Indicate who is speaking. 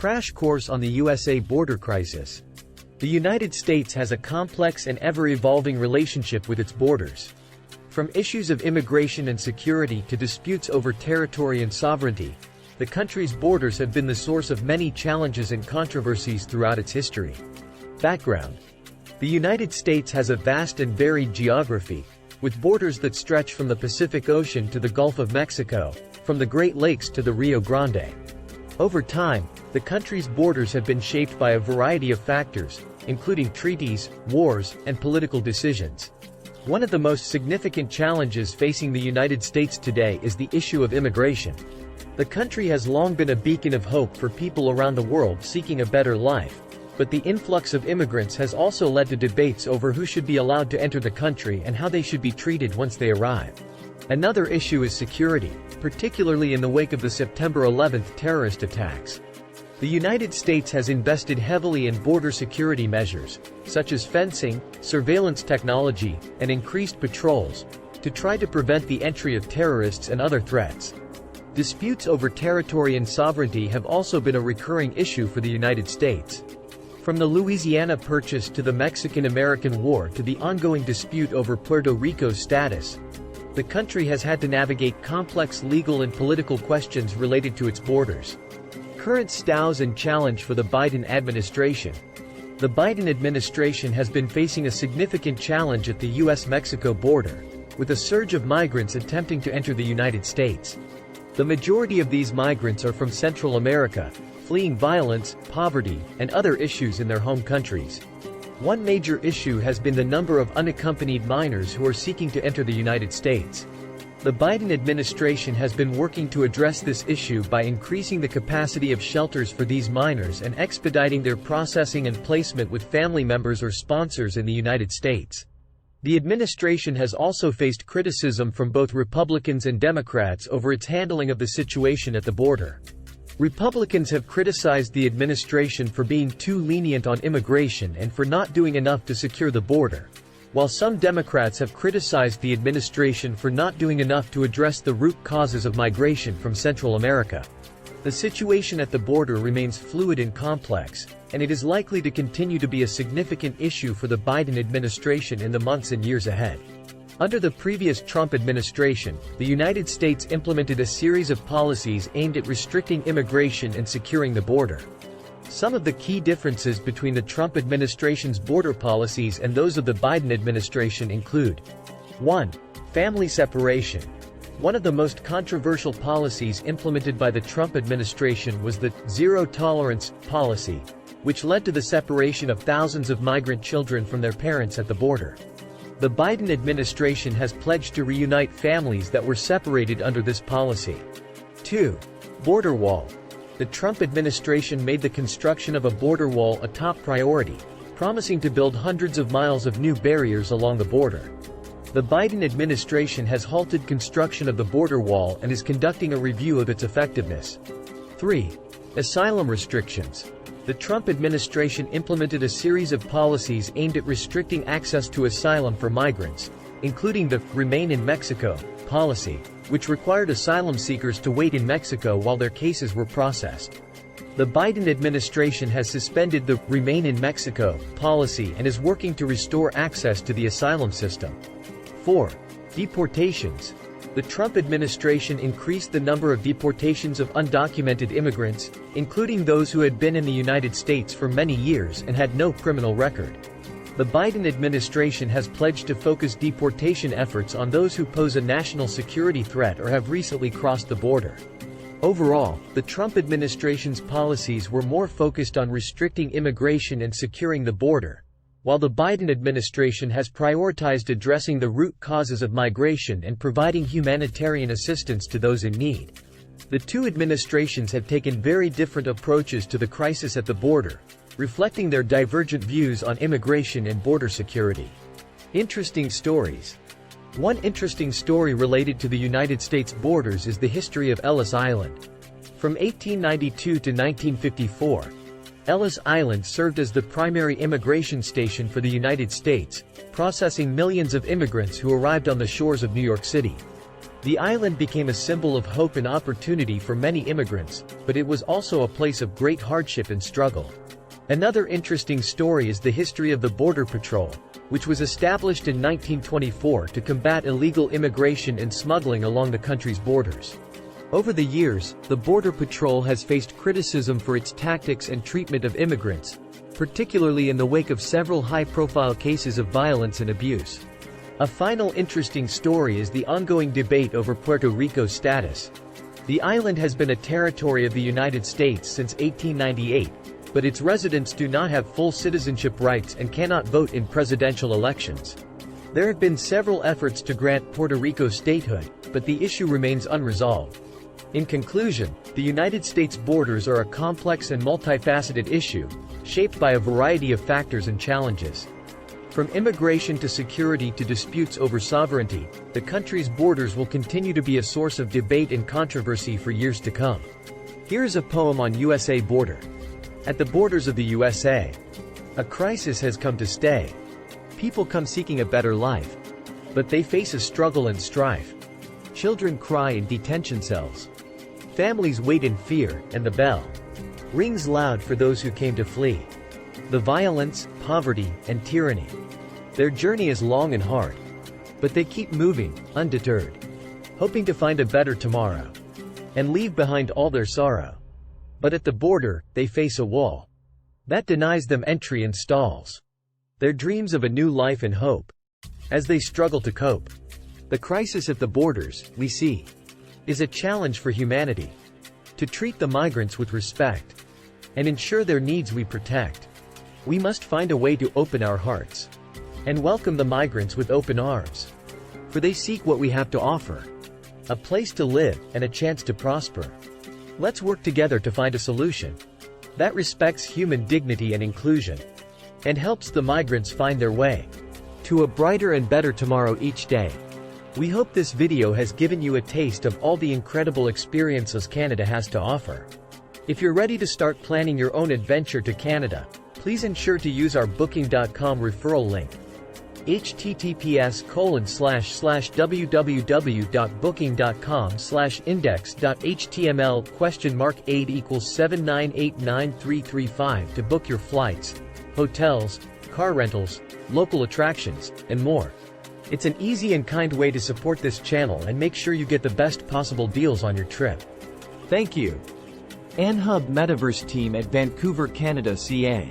Speaker 1: Crash course on the USA border crisis. The United States has a complex and ever-evolving relationship with its borders. From issues of immigration and security to disputes over territory and sovereignty, the country's borders have been the source of many challenges and controversies throughout its history. Background: the United States has a vast and varied geography, with borders that stretch from the Pacific Ocean to the Gulf of Mexico, from the Great Lakes to the Rio Grande. Over time, the country's borders have been shaped by a variety of factors, including treaties, wars, and political decisions. One of the most significant challenges facing the United States today is the issue of immigration. The country has long been a beacon of hope for people around the world seeking a better life, but the influx of immigrants has also led to debates over who should be allowed to enter the country and how they should be treated once they arrive. Another issue is security, particularly in the wake of the September 11 terrorist attacks. The United States has invested heavily in border security measures, such as fencing, surveillance technology, and increased patrols, to try to prevent the entry of terrorists and other threats. Disputes over territory and sovereignty have also been a recurring issue for the United States. From the Louisiana Purchase to the Mexican-American War to the ongoing dispute over Puerto Rico's status, the country has had to navigate complex legal and political questions related to its borders. Current status and challenge for the Biden administration. The Biden administration has been facing a significant challenge at the U.S.-Mexico border, with a surge of migrants attempting to enter the United States. The majority of these migrants are from Central America, fleeing violence, poverty, and other issues in their home countries. One major issue has been the number of unaccompanied minors who are seeking to enter the United States. The Biden administration has been working to address this issue by increasing the capacity of shelters for these minors and expediting their processing and placement with family members or sponsors in the United States. The administration has also faced criticism from both Republicans and Democrats over its handling of the situation at the border. Republicans have criticized the administration for being too lenient on immigration and for not doing enough to secure the border, while some Democrats have criticized the administration for not doing enough to address the root causes of migration from Central America. The situation at the border remains fluid and complex, and it is likely to continue to be a significant issue for the Biden administration in the months and years ahead. Under the previous Trump administration, the United States implemented a series of policies aimed at restricting immigration and securing the border. Some of the key differences between the Trump administration's border policies and those of the Biden administration include: 1. Family separation. One of the most controversial policies implemented by the Trump administration was the zero-tolerance policy, which led to the separation of thousands of migrant children from their parents at the border. The Biden administration has pledged to reunite families that were separated under this policy. 2. Border wall. The Trump administration made the construction of a border wall a top priority, promising to build hundreds of miles of new barriers along the border. The Biden administration has halted construction of the border wall and is conducting a review of its effectiveness. 3. Asylum restrictions. The Trump administration implemented a series of policies aimed at restricting access to asylum for migrants, including the "Remain in Mexico" policy, which required asylum seekers to wait in Mexico while their cases were processed. The Biden administration has suspended the "Remain in Mexico" policy and is working to restore access to the asylum system. 4. Deportations. The Trump administration increased the number of deportations of undocumented immigrants, including those who had been in the United States for many years and had no criminal record. The Biden administration has pledged to focus deportation efforts on those who pose a national security threat or have recently crossed the border. Overall, the Trump administration's policies were more focused on restricting immigration and securing the border, while the Biden administration has prioritized addressing the root causes of migration and providing humanitarian assistance to those in need. The two administrations have taken very different approaches to the crisis at the border, reflecting their divergent views on immigration and border security. Interesting stories. One interesting story related to the United States borders is the history of Ellis Island. From 1892 to 1954, Ellis Island served as the primary immigration station for the United States, processing millions of immigrants who arrived on the shores of New York City. The island became a symbol of hope and opportunity for many immigrants, but it was also a place of great hardship and struggle. Another interesting story is the history of the Border Patrol, which was established in 1924 to combat illegal immigration and smuggling along the country's borders. Over the years, the Border Patrol has faced criticism for its tactics and treatment of immigrants, particularly in the wake of several high-profile cases of violence and abuse. A final interesting story is the ongoing debate over Puerto Rico's status. The island has been a territory of the United States since 1898, but its residents do not have full citizenship rights and cannot vote in presidential elections. There have been several efforts to grant Puerto Rico statehood, but the issue remains unresolved. In conclusion, the United States borders are a complex and multifaceted issue, shaped by a variety of factors and challenges. From immigration to security to disputes over sovereignty, the country's borders will continue to be a source of debate and controversy for years to come. Here is a poem on USA border. At the borders of the USA, a crisis has come to stay. People come seeking a better life, but they face a struggle and strife. Children cry in detention cells. Families wait in fear, and the bell rings loud for those who came to flee the violence, poverty, and tyranny. Their journey is long and hard, but they keep moving, undeterred, hoping to find a better tomorrow and leave behind all their sorrow. But at the border, they face a wall that denies them entry and stalls their dreams of a new life and hope. As they struggle to cope, the crisis at the borders, we see, is a challenge for humanity. To treat the migrants with respect and ensure their needs we protect, we must find a way to open our hearts and welcome the migrants with open arms. For they seek what we have to offer, a place to live and a chance to prosper. Let's work together to find a solution that respects human dignity and inclusion, and helps the migrants find their way to a brighter and better tomorrow each day. We hope this video has given you a taste of all the incredible experiences Canada has to offer. If you're ready to start planning your own adventure to Canada, please ensure to use our Booking.com referral link, https://www.booking.com/index.html?8=7989335 to book your flights, hotels, car rentals, local attractions, and more. It's an easy and kind way to support this channel and make sure you get the best possible deals on your trip. Thank you. AnHub Metaverse Team at Vancouver, Canada, CA.